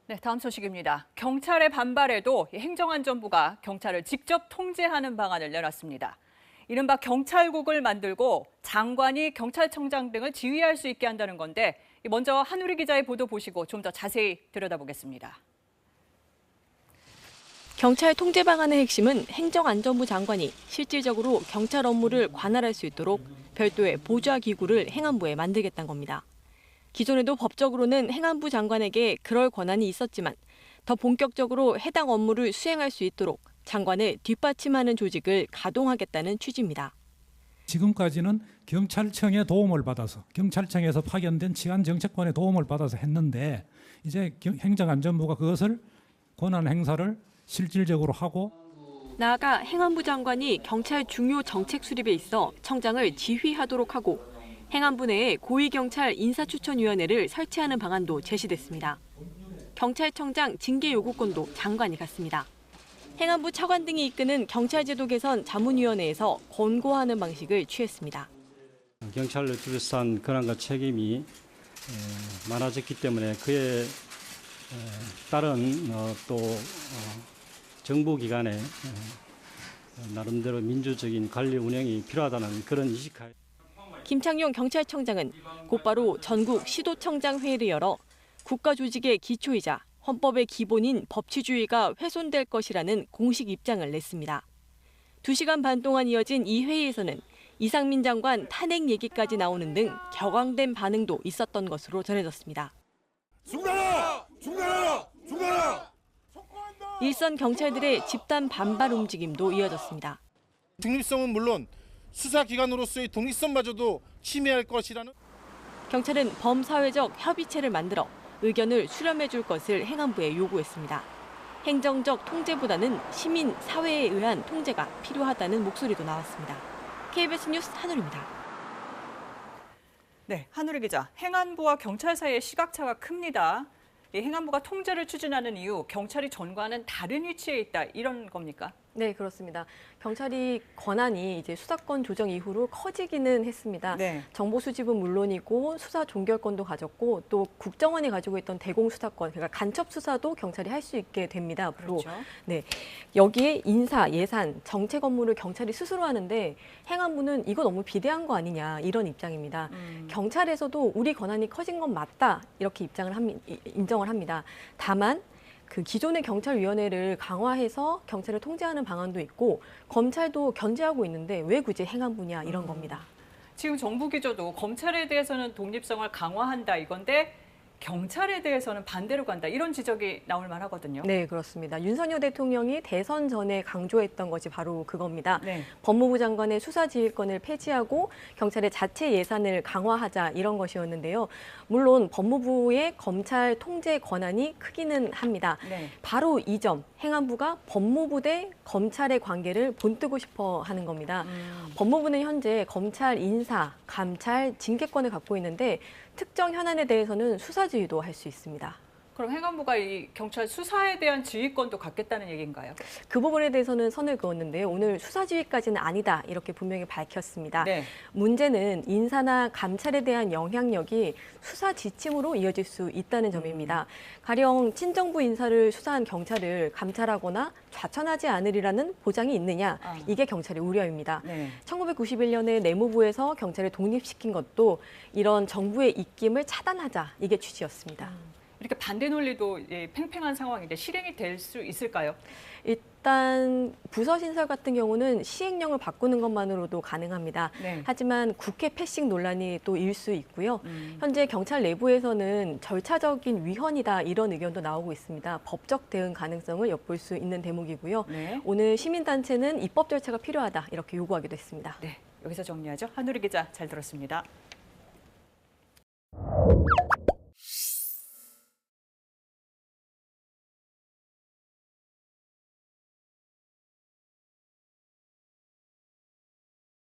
네, 다음 소식입니다. 경찰의 반발에도 행정안전부가 경찰을 직접 통제하는 방안을 내놨습니다. 이른바 경찰국을 만들고 장관이 경찰청장 등을 지휘할 수 있게 한다는 건데 먼저 한우리 기자의 보도 보시고 좀 더 자세히 들여다보겠습니다. 경찰 통제 방안의 핵심은 행정안전부 장관이 실질적으로 경찰 업무를 관할할 수 있도록 별도의 보좌기구를 행안부에 만들겠다는 겁니다. 기존에도 법적으로는 행안부 장관에게 그럴 권한이 있었지만 더 본격적으로 해당 업무를 수행할 수 있도록 장관을 뒷받침하는 조직을 가동하겠다는 취지입니다. 지금까지는 경찰청의 도움을 받아서 경찰청에서 파견된 치안 정책관의 도움을 받아서 했는데 이제 행정안전부가 그것을 권한 행사를 실질적으로 하고 나아가 행안부 장관이 경찰 중요 정책 수립에 있어 청장을 지휘하도록 하고 행안부 내에 고위경찰 인사추천위원회를 설치하는 방안도 제시됐습니다. 경찰청장 징계 요구권도 장관이 갖습니다. 행안부 차관 등이 이끄는 경찰제도 개선 자문위원회에서 권고하는 방식을 취했습니다. 경찰을 둘러싼 권한과 책임이 많아졌기 때문에 그에 따른 또 정부기관의 나름대로 민주적인 관리 운영이 필요하다는 그런 인식하에 김창룡 경찰청장은 곧바로 전국 시도청장 회의를 열어 국가조직의 기초이자 헌법의 기본인 법치주의가 훼손될 것이라는 공식 입장을 냈습니다. 2시간 반 동안 이어진 이 회의에서는 이상민 장관 탄핵 얘기까지 나오는 등 격앙된 반응도 있었던 것으로 전해졌습니다. 중단하라! 중단하라! 중단하라! 일선 경찰들의 집단 반발 움직임도 이어졌습니다. 독립성은 물론 수사기관으로서의 독립성마저도 침해할 것이라는 경찰은 범사회적 협의체를 만들어 의견을 수렴해 줄 것을 행안부에 요구했습니다. 행정적 통제보다는 시민, 사회에 의한 통제가 필요하다는 목소리도 나왔습니다. KBS 뉴스 한울입니다. 네, 한우리 기자. 행안부와 경찰 사이의 시각차가 큽니다. 이 행안부가 통제를 추진하는 이유, 경찰이 전과는 다른 위치에 있다, 이런 겁니까? 네, 그렇습니다. 경찰이 권한이 이제 수사권 조정 이후로 커지기는 했습니다. 네. 정보 수집은 물론이고 수사 종결권도 가졌고 또 국정원이 가지고 있던 대공 수사권, 그러니까 간첩 수사도 경찰이 할 수 있게 됩니다. 앞으로. 그렇죠. 네, 여기에 인사, 예산, 정책 업무를 경찰이 스스로 하는데 행안부는 이거 너무 비대한 거 아니냐 이런 입장입니다. 경찰에서도 우리 권한이 커진 건 맞다 이렇게 인정을 합니다. 다만 그 기존의 경찰위원회를 강화해서 경찰을 통제하는 방안도 있고 검찰도 견제하고 있는데 왜 굳이 행안부냐 이런 겁니다. 지금 정부 기조도 검찰에 대해서는 독립성을 강화한다 이건데 경찰에 대해서는 반대로 간다 이런 지적이 나올 만하거든요. 네, 그렇습니다. 윤석열 대통령이 대선 전에 강조했던 것이 바로 그겁니다. 네. 법무부 장관의 수사지휘권을 폐지하고 경찰의 자체 예산을 강화하자 이런 것이었는데요. 물론 법무부의 검찰 통제 권한이 크기는 합니다. 네. 바로 이 점, 행안부가 법무부 대 검찰의 관계를 본뜨고 싶어 하는 겁니다. 법무부는 현재 검찰 인사, 감찰, 징계권을 갖고 있는데 특정 현안에 대해서는 수사지휘도 할 수 있습니다. 그럼 행안부가 이 경찰 수사에 대한 지휘권도 갖겠다는 얘기인가요? 그 부분에 대해서는 선을 그었는데요. 오늘 수사지휘까지는 아니다 이렇게 분명히 밝혔습니다. 네. 문제는 인사나 감찰에 대한 영향력이 수사 지침으로 이어질 수 있다는 점입니다. 가령 친정부 인사를 수사한 경찰을 감찰하거나 좌천하지 않으리라는 보장이 있느냐 이게 경찰의 우려입니다. 네. 1991년에 내무부에서 경찰을 독립시킨 것도 이런 정부의 입김을 차단하자 이게 취지였습니다. 이렇게 반대 논리도 팽팽한 상황인데 실행이 될 수 있을까요? 일단 부서 신설 같은 경우는 시행령을 바꾸는 것만으로도 가능합니다. 네. 하지만 국회 패싱 논란이 또 일 수 있고요. 현재 경찰 내부에서는 절차적인 위헌이다 이런 의견도 나오고 있습니다. 법적 대응 가능성을 엿볼 수 있는 대목이고요. 네. 오늘 시민단체는 입법 절차가 필요하다 이렇게 요구하기도 했습니다. 네, 여기서 정리하죠. 한우리 기자 잘 들었습니다.